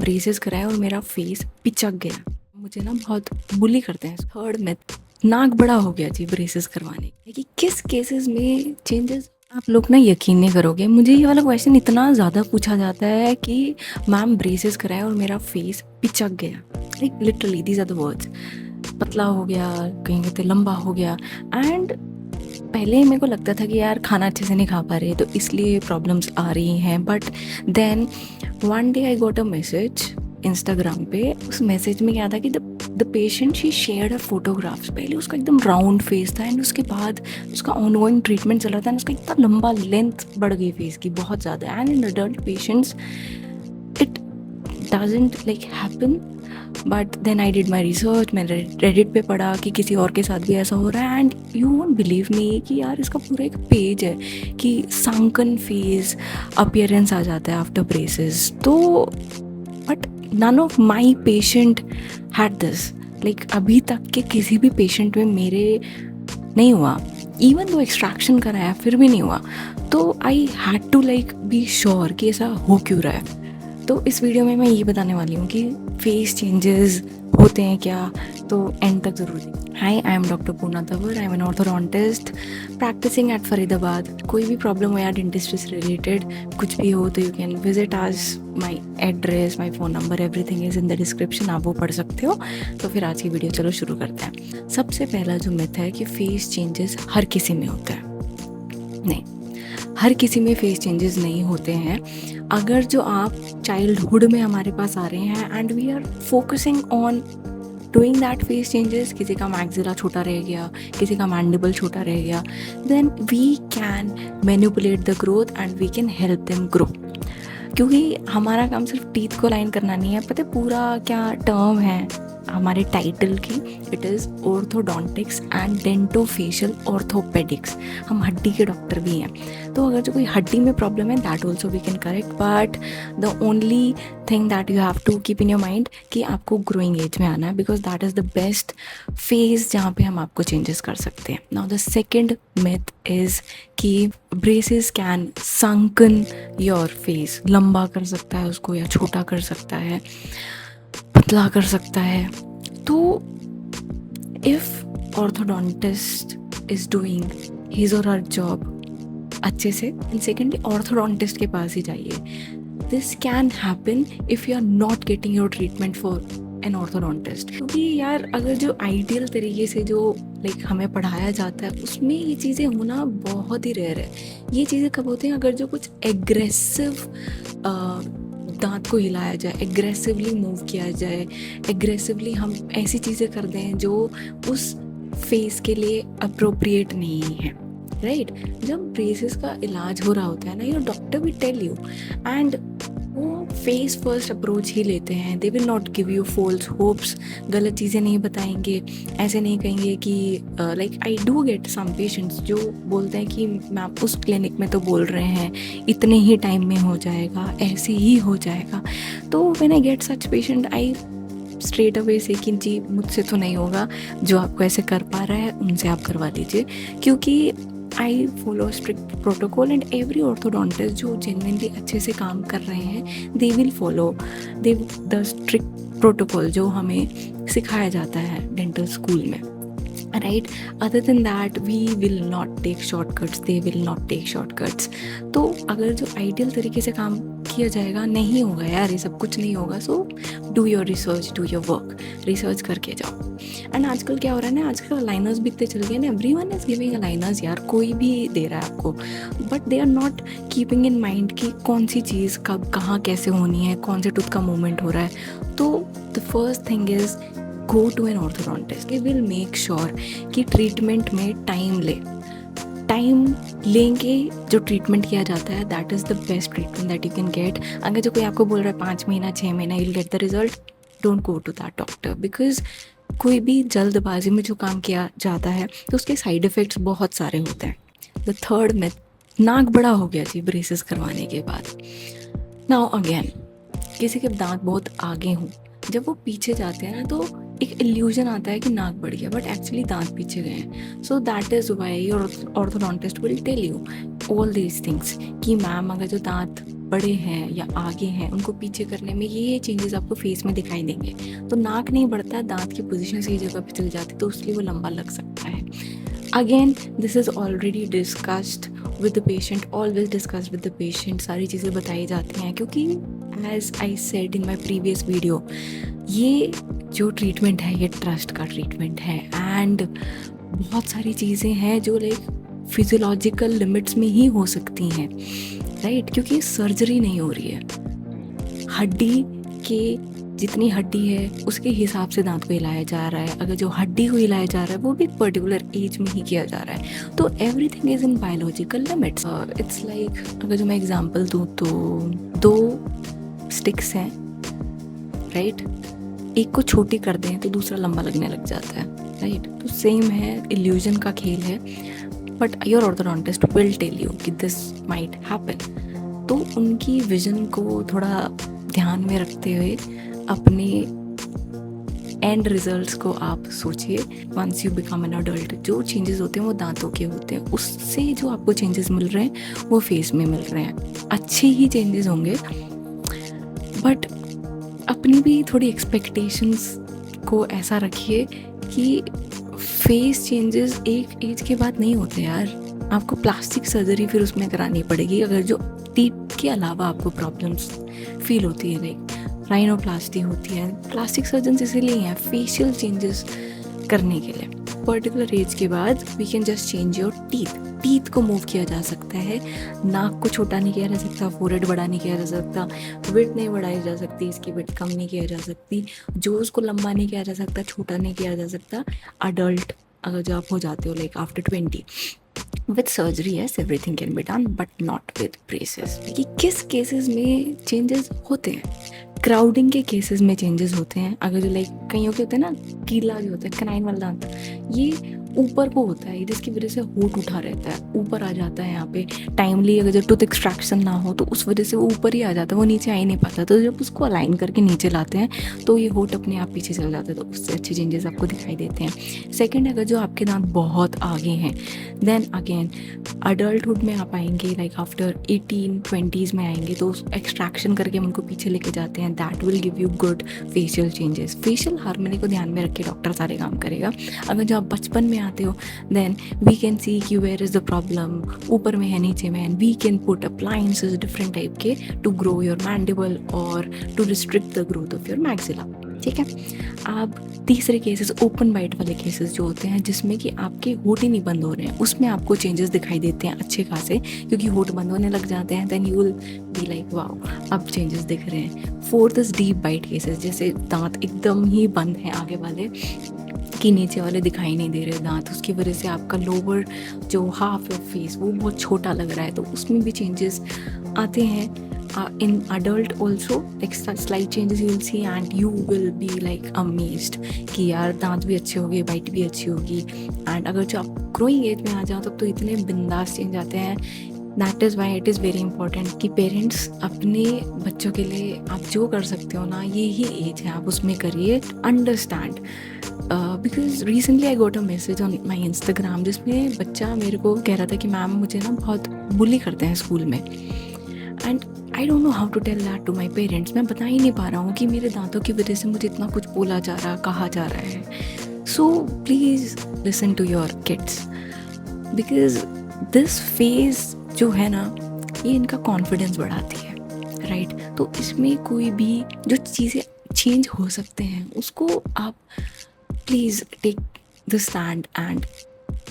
Braces कराए और मेरा फेस पिचक गया। मुझे ना बहुत बुली करते हैं। थर्ड मिथ, नाक बड़ा हो गया जी ब्रेसेस करवाने के। कि किस केसेस में चेंजेस, आप लोग ना यकीन नहीं करोगे, मुझे ये वाला क्वेश्चन इतना ज़्यादा पूछा जाता है कि मैम ब्रेसेस कराए और मेरा फेस पिचक गया। Like literally these are the words. पतला हो गया, कहीं कहते लंबा हो गया। एंड पहले मेरे को लगता था कि यार खाना अच्छे से नहीं खा पा रहे तो इसलिए प्रॉब्लम्स आ रही हैं। But then one day I got a message Instagram पे। उस मैसेज में क्या था कि the patient she shared a photographs. पहले उसका एकदम राउंड फेस था एंड उसके बाद उसका ऑनगोइंग ट्रीटमेंट चल रहा था एंड उसका इतना लंबा लेंथ बढ़ गई फेस की बहुत ज़्यादा। And in adult patients it doesn't like happen. But then I did my research, मैंने रेडिट पे पढ़ा कि किसी और के साथ भी ऐसा हो रहा है। And you won't believe me कि यार इसका पूरा एक पेज है कि संकन फेस अपीयरेंस आ जाता है आफ्टर ब्रेसेस। तो but none of my patient had this. Like अभी तक के किसी भी पेशेंट में मेरे नहीं हुआ। इवन दो एक्सट्रैक्शन कराया फिर भी नहीं हुआ। तो I had to like be sure कि ऐसा हो क्यों रहा है। तो इस वीडियो में मैं ये बताने वाली हूँ कि फेस चेंजेस होते हैं क्या, तो एंड तक ज़रूर देखिए। Hi, I am doctor Purna Tanwar. I am an orthodontist practising at Faridabad. कोई भी प्रॉब्लम हो या डेंटिस्ट्री से रिलेटेड कुछ भी हो तो यू कैन विजिट आज। माई address, my phone number, everything is in the description, आप वो पढ़ सकते हो। तो फिर आज की वीडियो चलो शुरू करते हैं। सबसे पहला जो मिथ है कि फेस चेंजेस हर किसी में होता है। नहीं, हर किसी में फेस चेंजेस नहीं होते हैं। अगर जो आप चाइल्डहुड में हमारे पास आ रहे हैं and we are focusing on doing that face changes, किसी का मैक्सिला छोटा रह गया, किसी का मैंडिबल छोटा रह गया, then we can manipulate the growth and we can help them grow. क्योंकि हमारा काम सिर्फ टीथ को लाइन करना नहीं है। पता है पूरा क्या टर्म है हमारे टाइटल की? It is orthodontics and dentofacial orthopaedics. हम हड्डी के डॉक्टर भी हैं। तो अगर जो कोई हड्डी में प्रॉब्लम है that also we can correct. But the only thing that you have to keep in your mind कि आपको ग्रोइंग एज में आना है, because that is the best phase जहाँ पे हम आपको चेंजेस कर सकते हैं। Now the second myth is कि braces can sunken your face. लंबा कर सकता है उसको या छोटा कर सकता है, पतला कर सकता है। तो if orthodontist is doing his और हर जॉब अच्छे से, एंड सेकेंडली ऑर्थोडोंटिस्ट के पास ही जाइए। This can happen if you are not getting your treatment for an orthodontist. क्योंकि यार अगर जो आइडियल तरीके से जो लाइक हमें पढ़ाया जाता है उसमें ये चीज़ें होना बहुत ही रेयर है। ये चीज़ें कब होते हैं? अगर जो कुछ एग्रेसिव दांत को हिलाया जाए, एग्रेसिवली मूव किया जाए, एग्रेसिवली हम ऐसी चीज़ें कर दें जो उस फेस के लिए अप्रोप्रिएट नहीं है, राइट? जब ब्रेसेस का इलाज हो रहा होता है ना, your doctor will tell you and वो फेस फर्स्ट अप्रोच ही लेते हैं। They will not give you false hopes. गलत चीज़ें नहीं बताएंगे। ऐसे नहीं कहेंगे कि like I do get some patients जो बोलते हैं कि मैम उस क्लिनिक में तो बोल रहे हैं इतने ही टाइम में हो जाएगा, ऐसे ही हो जाएगा। तो when I get such patient I straight away से कि जी मुझसे तो नहीं होगा, जो आपको ऐसे कर पा रहा है उनसे आप करवा लीजिए। क्योंकि I follow strict protocol and every orthodontist जो जेन्युइनली अच्छे से काम कर रहे हैं they will follow the strict protocol जो हमें सिखाया जाता है डेंटल स्कूल में, right? Other than that we will not take shortcuts, they will not take shortcuts. तो अगर जो आइडियल तरीके से काम किया जाएगा, नहीं होगा यार, ये सब कुछ नहीं होगा। So do your research, do your work, research करके जाओ। एंड आजकल क्या हो रहा है ना, आजकल अलाइनर्स बिकते चल गए ना। एवरीवन इज गिविंग अलाइनर्स यार, कोई भी दे रहा है आपको। But they are not keeping in mind कि कौन सी चीज़ कब कहाँ कैसे होनी है, कौन से टूथ का मूवमेंट हो रहा है। तो the first thing is go to an orthodontist. He will make sure कि ट्रीटमेंट में टाइम लेंगे। जो ट्रीटमेंट किया जाता है that is the best treatment that you can get. अगर जो कोई आपको बोल रहा है 5 महीना 6 महीना you will get the result, don't go to that doctor. Because कोई भी जल्दबाजी में जो काम किया जाता है तो उसके साइड इफ़ेक्ट्स बहुत सारे होते हैं। द थर्ड मिथ, नाक बड़ा हो गया जी ब्रेसेस करवाने के बाद। नाउ अगेन, किसी के दांत बहुत आगे हों, जब वो पीछे जाते हैं ना तो एक इल्यूजन आता है कि नाक बढ़ गया, बट एक्चुअली दांत पीछे गए हैं. So that is why your orthodontist will tell you all these things कि मैम अगर जो दांत बड़े हैं या आगे हैं उनको पीछे करने में ये चेंजेस आपको फेस में दिखाई देंगे. तो नाक नहीं बढ़ता, दांत की पोजीशन सही जगह पे चल जाती, तो इसलिए वो लंबा लग सकता है. Again this is already discussed with the patient, always discussed with the patient. सारी चीज़ें बताई जाती हैं क्योंकि as I said in my previous video, ये जो ट्रीटमेंट है ये ट्रस्ट का ट्रीटमेंट है. एंड बहुत सारी चीज़ें हैं जो लाइक फिजियोलॉजिकल लिमिट्स में ही हो सकती हैं, राइट? क्योंकि सर्जरी नहीं हो रही है. हड्डी के जितनी हड्डी है उसके हिसाब से दांत को हिलाया जा रहा है. अगर जो हड्डी को हिलाया जा रहा है वो भी एक पर्टिकुलर एज में ही किया जा रहा है. तो everything is in biological limits. It's like अगर जो मैं एग्जांपल दूँ तो 2 स्टिक्स हैं, राइट? एक को छोटी कर दें तो दूसरा लंबा लगने लग जाता है, राइट? तो सेम है, इल्यूजन का खेल है. But your orthodontist will tell you कि दिस माइट हैपन. तो उनकी विजन को थोड़ा ध्यान में रखते हुए अपने एंड रिजल्ट्स को आप सोचिए. Once you become an adult, जो चेंजेस होते हैं वो दांतों के होते हैं. उससे जो आपको चेंजेस मिल रहे हैं वो फेस में मिल रहे हैं. अच्छे ही चेंजेस होंगे, बट अपनी भी थोड़ी एक्सपेक्टेशंस को ऐसा रखिए कि फेस चेंजेस एक एज के बाद नहीं होते यार. आपको प्लास्टिक सर्जरी फिर उसमें करानी पड़ेगी अगर जो टीथ के अलावा आपको प्रॉब्लम्स फील होती है, लाइक राइनोप्लास्टी होती है. प्लास्टिक सर्जन इसीलिए हैं, फेशियल चेंजेस करने के लिए. पर्टिकुलर एज के बाद we can just change your teeth को मूव किया जा सकता है. नाक को छोटा नहीं किया जा सकता, फोरहेड बड़ा नहीं किया जा सकता, विड्थ नहीं बढ़ाई जा सकती, इसकी विड्थ कम नहीं किया जा सकती, जोज को लंबा नहीं किया जा सकता, छोटा नहीं किया जा सकता. अडल्ट अगर जो आप हो जाते हो like after 20, with surgery yes everything can be done but not with braces. कि किस केसेस में चेंजेस होते हैं? क्राउडिंग के केसेस में चेंजेस होते हैं. अगर जो लाइक कईयों के होते हैं ना, कीला जो होता है कनाइन वाला दांत, ये ऊपर को होता है जिसकी वजह से होठ उठा रहता है, ऊपर आ जाता है. यहाँ पे टाइमली अगर जो टूथ एक्सट्रैक्शन ना हो तो उस वजह से वो ऊपर ही आ जाता है, वो नीचे आ ही नहीं पाता. तो जब उसको अलाइन करके नीचे लाते हैं तो ये होठ अपने आप पीछे चल जाता है, तो उससे अच्छे चेंजेस आपको दिखाई देते हैं. सेकेंड, अगर जो आपके दांत बहुत आगे हैं, देन अगेन अडल्टहुड में आप आएंगे लाइक आफ्टर 18-20s में आएंगे तो एक्सट्रैक्शन करके हम उनको पीछे लेके जाते हैं. That will give you good facial changes. Facial harmony को ध्यान में रख के डॉक्टर सारे काम करेगा. अगर जो आप बचपन में आते हो देन वी कैन सी कि वेयर इज द प्रॉब्लम, ऊपर में है नीचे में, and we can put appliances different type के टू ग्रो योर मैंडिबल और to restrict the growth of your maxilla. ठीक है. अब तीसरे केसेस, ओपन बाइट वाले केसेस जो होते हैं जिसमें कि आपके होठ ही नहीं बंद हो रहे हैं, उसमें आपको चेंजेस दिखाई देते हैं अच्छे खासे, क्योंकि होठ बंद होने लग जाते हैं. Then you will be like wow, अब चेंजेस दिख रहे हैं. Fourth is deep bite cases, जैसे दांत एकदम ही बंद हैं आगे वाले कि नीचे वाले दिखाई नहीं दे रहे दांत, उसकी वजह से आपका लोअर जो हाफ ऑफ फेस वो बहुत छोटा लग रहा है, तो उसमें भी चेंजेस आते हैं. In adult also like slight changes you will see and you will be like amazed कि यार दांत भी अच्छे होंगे, बाइट भी अच्छी होगी. एंड अगर जो आप ग्रोइंग एज में आ जाओ तब तो इतने बिंदास चेंज आते हैं. That is why it is very important कि पेरेंट्स अपने बच्चों के लिए आप जो कर सकते हो ना, ये ही एज है, आप उसमें करिए. Understand because recently I got a message on my Instagram जिसमें बच्चा मेरे को कह रहा था कि मैम मुझे ना बहुत बुली करते हैं स्कूल में. And I don't know how to tell that to my parents. मैं बता ही नहीं पा रहा हूँ कि मेरे दांतों की वजह से मुझे इतना कुछ बोला जा रहा, कहा जा रहा है. So please listen to your kids because this phase जो है ना, ये इनका कॉन्फिडेंस बढ़ाती है, राइट? तो इसमें कोई भी जो चीज़ें चेंज हो सकते हैं उसको आप please take the stand and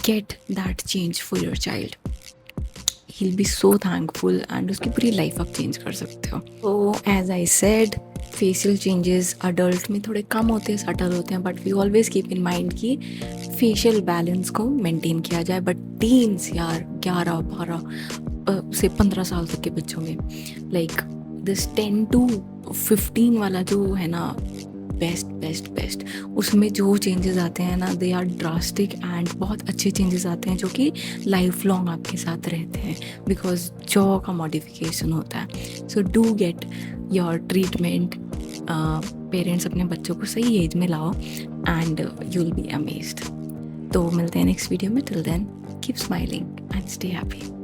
get that change for your child. he'll be so thankful and उसकी पूरी लाइफ आप चेंज कर सकते हो. तो as I said, facial changes adult में थोड़े कम होते हैं, सटल होते हैं, but we always keep in mind कि फेशियल बैलेंस को मेंटेन किया जाए. बट टीन्स यार 11-12 से 15 साल तक के बच्चों में लाइक दिस 10 to 15 वाला जो है ना, बेस्ट उसमें जो चेंजेस आते हैं ना, दे आर ड्रास्टिक एंड बहुत अच्छे चेंजेस आते हैं जो कि लाइफ लॉन्ग आपके साथ रहते हैं बिकॉज जॉ का मॉडिफिकेशन होता है. So do get your treatment parents अपने बच्चों को सही एज में लाओ and you will be amazed. तो मिलते हैं नेक्स्ट वीडियो में। Till then keep smiling and stay happy.